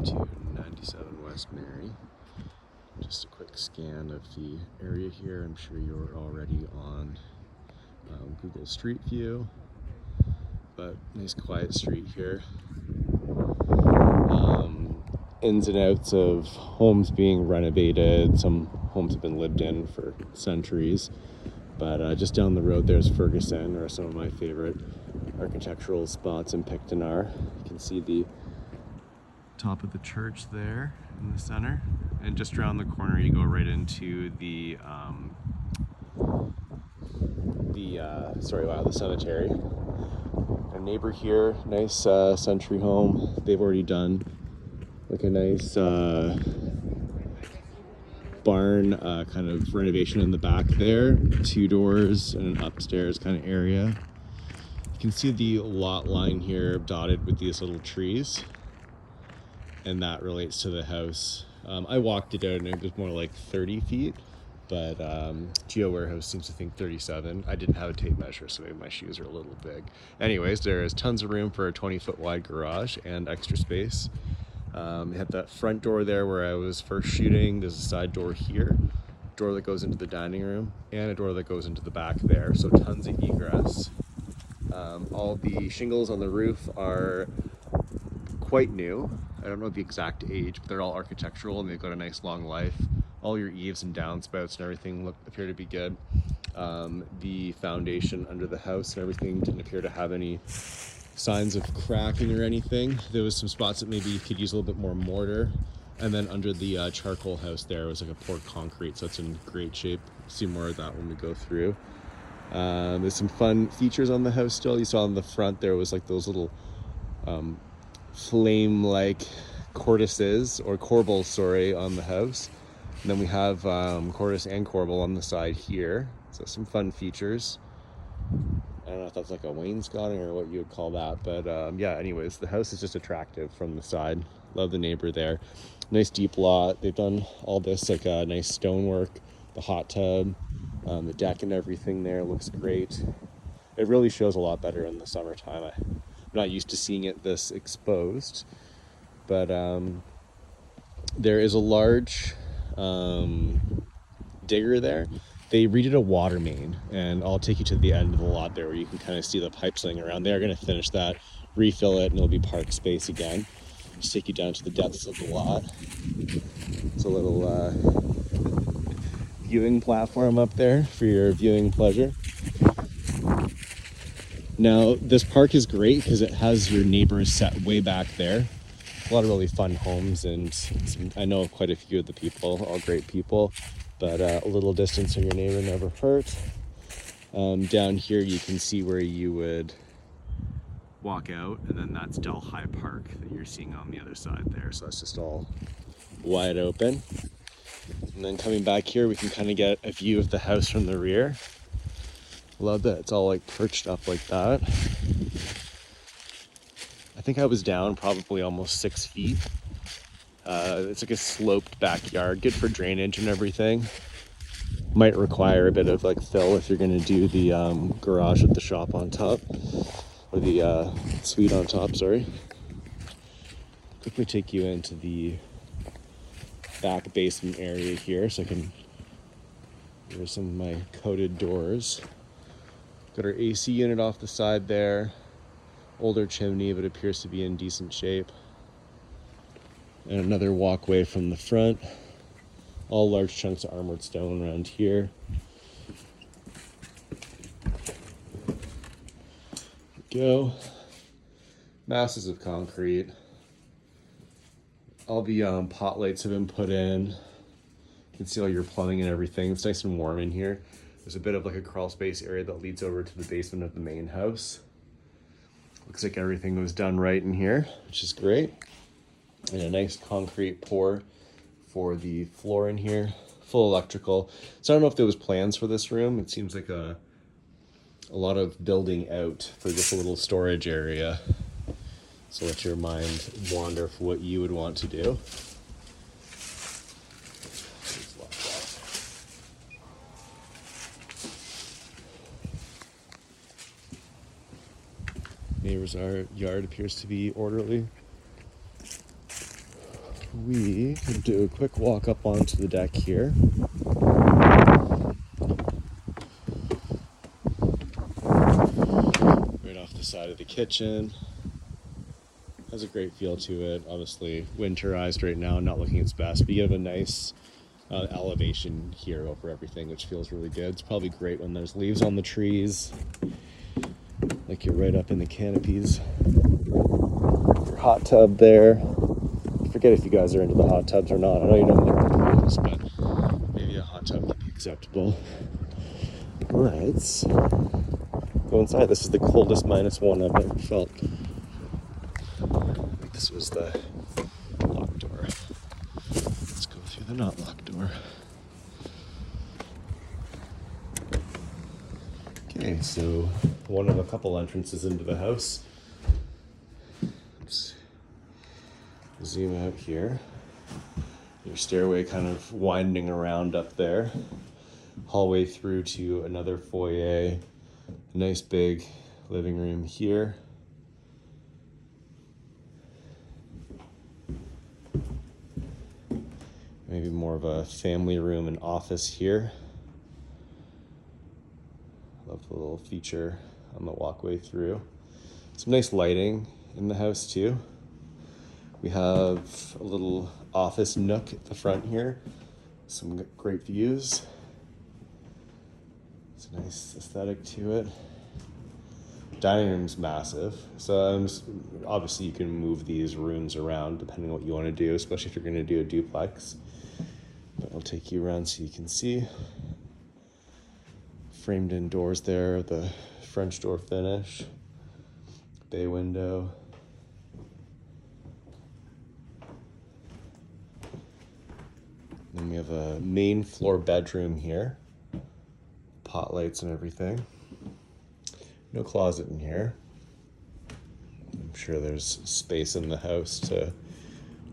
to 97 West Mary. Just a quick scan of the area here. I'm sure you're already on Google Street View, but nice quiet street here. Ins and outs of homes being renovated. Some homes have been lived in for centuries, but just down the road there's Ferguson, or some of my favorite architectural spots in Pictonar. You can see the top of the church there in the center, and just around the corner you go right into the cemetery. A neighbor here, nice century home. They've already done like a nice barn kind of renovation in the back there, 2 doors and an upstairs kind of area. You can see the lot line here dotted with these little trees, and that relates to the house. I walked it out and it was more like 30 feet, but Geo Warehouse seems to think 37. I didn't have a tape measure, so maybe my shoes are a little big. Anyways, there is tons of room for a 20-foot wide garage and extra space. You have that front door there where I was first shooting. There's a side door here, door that goes into the dining room, and a door that goes into the back there, so tons of egress. All the shingles on the roof are quite new. I don't know the exact age, but they're all architectural and they've got a nice long life. All your eaves and downspouts and everything appear to be good. The foundation under the house and everything didn't appear to have any signs of cracking or anything. There was some spots that maybe you could use a little bit more mortar. And then under the charcoal house there was like a poured concrete, so it's in great shape. See more of that when we go through. There's some fun features on the house still. You saw on the front there was like those little flame-like cortices, or corbels, sorry, on the house. And then we have cortice and corbel on the side here. So some fun features. I don't know if that's like a wainscoting or what you would call that, but yeah, anyways, the house is just attractive from the side. Love the neighbor there. Nice deep lot. They've done all this like nice stonework, the hot tub, the deck and everything there looks great. It really shows a lot better in the summertime. I'm not used to seeing it this exposed, but there is a large digger there. They redid a water main, and I'll take you to the end of the lot there where you can kind of see the pipes laying around. They are going to finish that, refill it, and it'll be park space again. Just take you down to the depths of the lot. It's a little viewing platform up there for your viewing pleasure. Now, this park is great because it has your neighbors set way back there. A lot of really fun homes, and I know quite a few of the people, all great people, but a little distance from your neighbor never hurt. Down here you can see where you would walk out, and then that's Delhi Park that you're seeing on the other side there. So that's just all wide open. And then coming back here, we can kind of get a view of the house from the rear. Love that it's all like perched up like that. I think I was down probably almost 6 feet. It's like a sloped backyard, good for drainage and everything. Might require a bit of like fill if you're going to do the garage with the shop on top, or the suite on top, sorry. Quickly take you into the back basement area here, so I can, here's some of my coated doors. Got our AC unit off the side there. Older chimney, but appears to be in decent shape. And another walkway from the front. All large chunks of armored stone around here. Go. Masses of concrete. All the pot lights have been put in. You can see all your plumbing and everything. It's nice and warm in here. There's a bit of like a crawl space area that leads over to the basement of the main house. Looks like everything was done right in here, which is great. And a nice concrete pour for the floor in here, full electrical. So I don't know if there was plans for this room. It seems like a lot of building out for just a little storage area. So let your mind wander for what you would want to do. Neighbor's yard appears to be orderly. we could do a quick walk up onto the deck here. Right off the side of the kitchen. Has a great feel to it. Obviously winterized right now, not looking its best, but you have a nice elevation here over everything, which feels really good. It's probably great when there's leaves on the trees, like you're right up in the canopies. Your hot tub there. I forget if you guys are into the hot tubs or not. I know you don't like the pools, but maybe a hot tub could be acceptable. Let's go inside. This is the coldest -1 I've ever felt. This was the locked door. Let's go through the not locked door. Okay, so one of a couple entrances into the house. Let's zoom out here. Your stairway kind of winding around up there. Hallway through to another foyer. A nice big living room here. Maybe more of a family room and office here. Love the little feature on the walkway through. Some nice lighting in the house too. We have a little office nook at the front here. Some great views. It's a nice aesthetic to it. Dining room's massive. So obviously you can move these rooms around depending on what you want to do, especially if you're going to do a duplex. But I'll take you around so you can see. Framed in doors there, the French door finish, bay window. Then we have a main floor bedroom here. Pot lights and everything. No closet in here. I'm sure there's space in the house to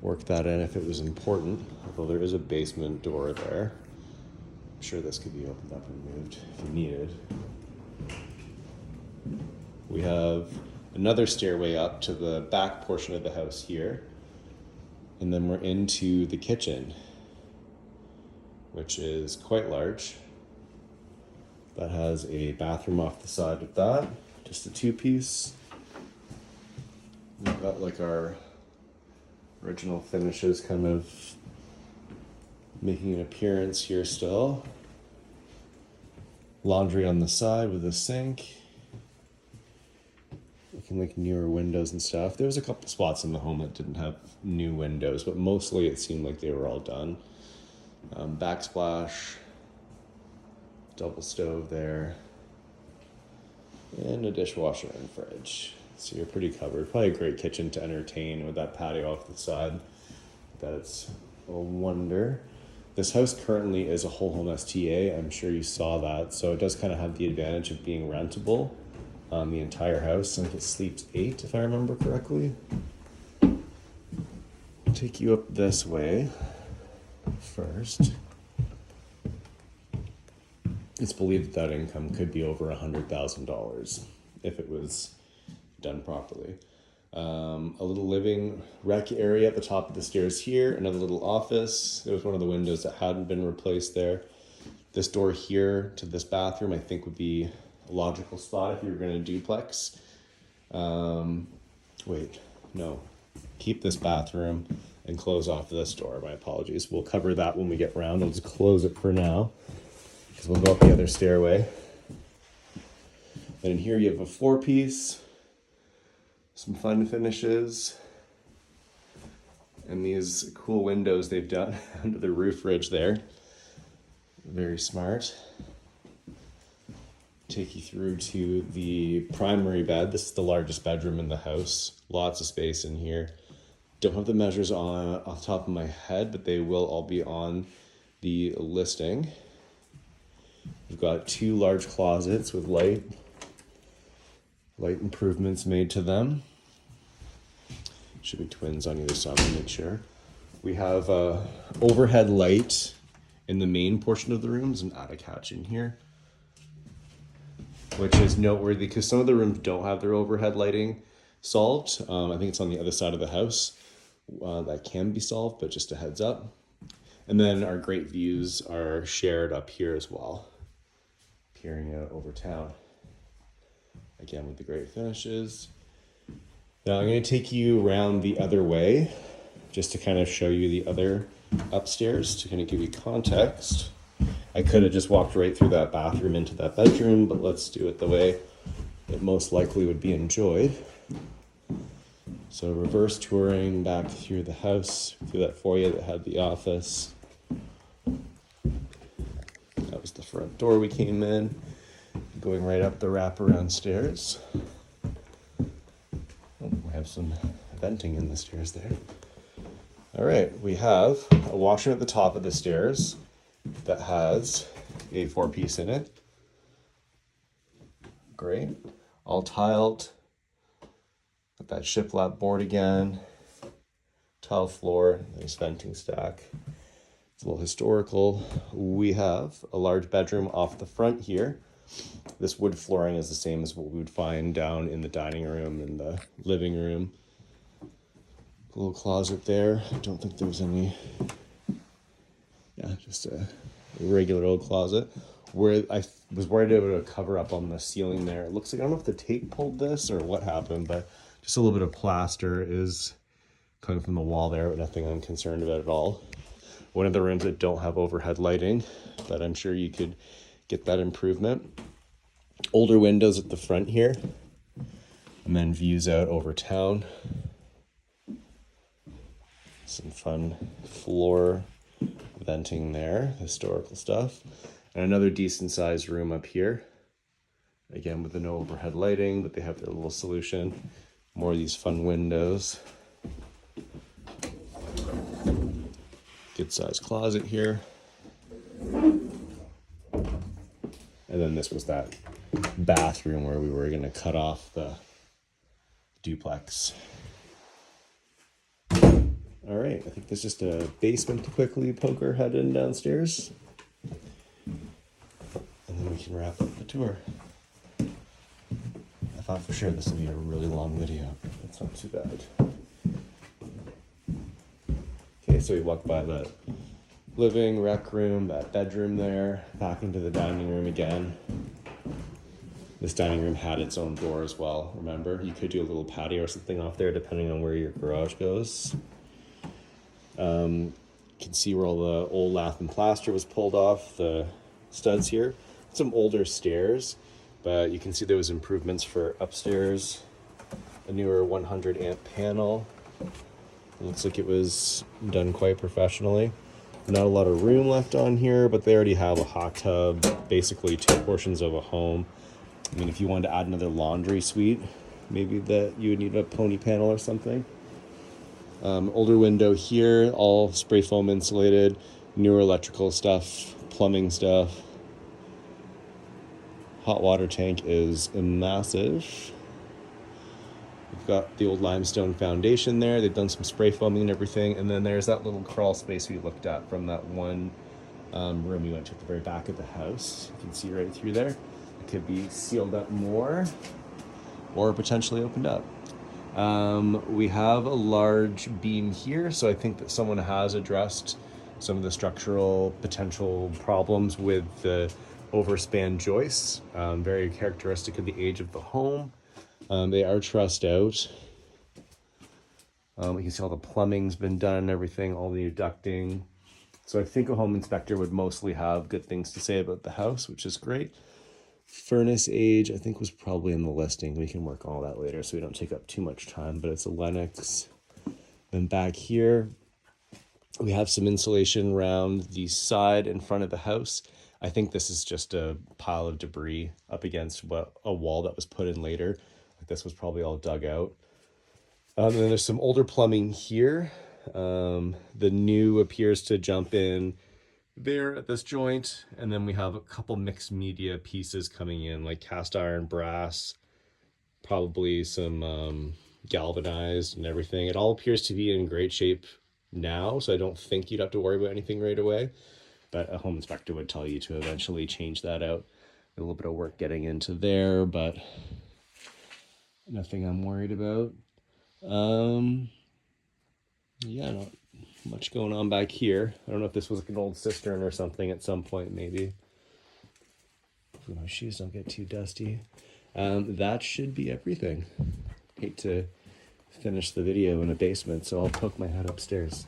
work that in if it was important, although there is a basement door there. I'm sure this could be opened up and moved if you needed. We have another stairway up to the back portion of the house here. And then we're into the kitchen, which is quite large. That has a bathroom off the side of that, just a 2-piece. We've got like our original finishes kind of making an appearance here still. Laundry on the side with a sink. Looking like newer windows and stuff. There was a couple spots in the home that didn't have new windows, but mostly it seemed like they were all done. Backsplash, double stove there, and a dishwasher and fridge. So you're pretty covered. Probably a great kitchen to entertain with that patio off the side. That's a wonder. This house currently is a whole home STA. I'm sure you saw that. So it does kind of have the advantage of being rentable. The entire house. I think it sleeps 8, if I remember correctly. I'll take you up this way first. It's believed that income could be over $100,000 if it was done properly. A little living rec area at the top of the stairs here, another little office. There was one of the windows that hadn't been replaced there. This door here to this bathroom I think would be a logical spot if you were going to duplex. Wait, no. Keep this bathroom and close off this door. My apologies. We'll cover that when we get around. I'll just close it for now because we'll go up the other stairway. And in here you have a 4-piece. Some fun finishes, and these cool windows they've done under the roof ridge there. Very smart. Take you through to the primary bed. This is the largest bedroom in the house. Lots of space in here. Don't have the measures on off the top of my head, but they will all be on the listing. We've got 2 large closets with light improvements made to them. Should be twins on either side to make sure. We have a overhead light in the main portion of the rooms, an attic hatch in here, which is noteworthy because some of the rooms don't have their overhead lighting solved. I think it's on the other side of the house. that can be solved, but just a heads up. And then our great views are shared up here as well, peering out over town. Again, with the great finishes. Now I'm going to take you around the other way, just to kind of show you the other upstairs, to kind of give you context. I could have just walked right through that bathroom into that bedroom, but let's do it the way it most likely would be enjoyed. So reverse touring back through the house, through that foyer that had the office. That was the front door we came in. Going right up the wraparound stairs. Oh, we have some venting in the stairs there. All right, we have a washroom at the top of the stairs that has a 4-piece in it. Great. All tiled. Got that shiplap board again. Tile floor, nice venting stack. It's a little historical. We have a large bedroom off the front here. This wood flooring is the same as what we would find down in the dining room and the living room. A little closet there. I don't think there's any. Yeah, just a regular old closet. Where I was worried it would cover up on the ceiling there. It looks like, I don't know if the tape pulled this or what happened, but just a little bit of plaster is coming from the wall there, but nothing I'm concerned about at all. One of the rooms that don't have overhead lighting, but I'm sure you could get that improvement. Older windows at the front here, and then views out over town. Some fun floor venting there, historical stuff. And another decent sized room up here. Again, with the no overhead lighting, but they have their little solution. More of these fun windows. Good sized closet here. And then this was that bathroom where we were going to cut off the duplex. All right, I think there's just a basement to quickly poke our head in downstairs. And then we can wrap up the tour. I thought for sure this would be a really long video. It's not too bad. Okay, so we walk by the living, rec room, that bedroom there, back into the dining room again. This dining room had its own door as well, remember? You could do a little patio or something off there depending on where your garage goes. You can see where all the old lath and plaster was pulled off, the studs here. Some older stairs, but you can see there was improvements for upstairs. A newer 100 amp panel. It looks like it was done quite professionally. Not a lot of room left on here, but they already have a hot tub, basically 2 portions of a home. I mean, if you wanted to add another laundry suite, maybe that you would need a pony panel or something. Older window here, all spray foam insulated, newer electrical stuff, plumbing stuff. Hot water tank is massive. We've got the old limestone foundation there. They've done some spray foaming and everything. And then there's that little crawl space we looked at from that one room we went to at the very back of the house. You can see right through there. It could be sealed up more or potentially opened up. We have a large beam here, so I think that someone has addressed some of the structural potential problems with the overspan joists. Very characteristic of the age of the home. They are trussed out. You can see all the plumbing's been done and everything, all the ducting. So I think a home inspector would mostly have good things to say about the house, which is great. Furnace age, I think, was probably in the listing. We can work on all that later so we don't take up too much time, but it's a Lennox. Then back here, we have some insulation around the side and front of the house. I think this is just a pile of debris up against a wall that was put in later. This was probably all dug out. And then there's some older plumbing here. The new appears to jump in there at this joint, and then we have a couple mixed media pieces coming in, like cast iron, brass, probably some galvanized and everything. It all appears to be in great shape now, so I don't think you'd have to worry about anything right away, but a home inspector would tell you to eventually change that out. A little bit of work getting into there, but nothing I'm worried about. Yeah, not much going on back here. I don't know if this was like an old cistern or something at some point, maybe. Hopefully my shoes don't get too dusty. That should be everything. Hate to finish the video in a basement, so I'll poke my head upstairs.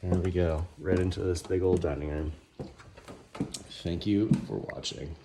There we go, right into this big old dining room. Thank you for watching.